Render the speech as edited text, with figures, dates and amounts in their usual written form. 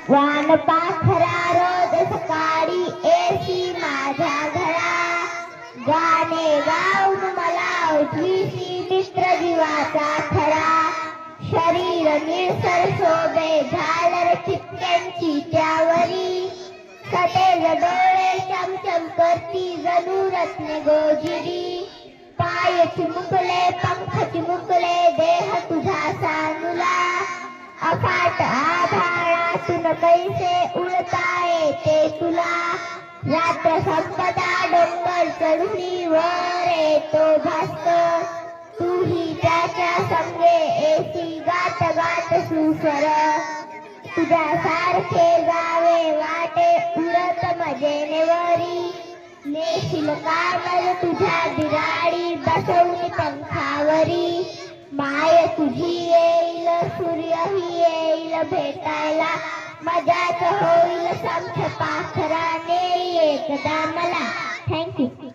वान पाखरा रोज सकाळी एसी माझ्या घरा, गाणे गाऊन मला उठवीसी मित्र जीवाचा खरा, शरीर निळसर शोभे झालर ठिपक्यांची त्यावरी, सतेज डोळे चमचम करती जणू रत्ने गोजिरी, पाय चिमुकले पंख चिमुकले देह तुझा सानुला, अफाट आभाळातून कैसे उडता येते तुला, रात्र संपदा डोंगर चढुनी वर येतो भास्कर, तूही त्याच्या संगे एसी गात गात सुस्वर, तुझ्या सारखे जावे वाटे उडत मजेने वरी, नेशील कानल तुझ्या बिराडी बसवून पंखावरी, माय तुझी येईल सूर्यही येईल भेटायला, मजाच होईल संथ पाखराने एकदा मला. थँक्यू.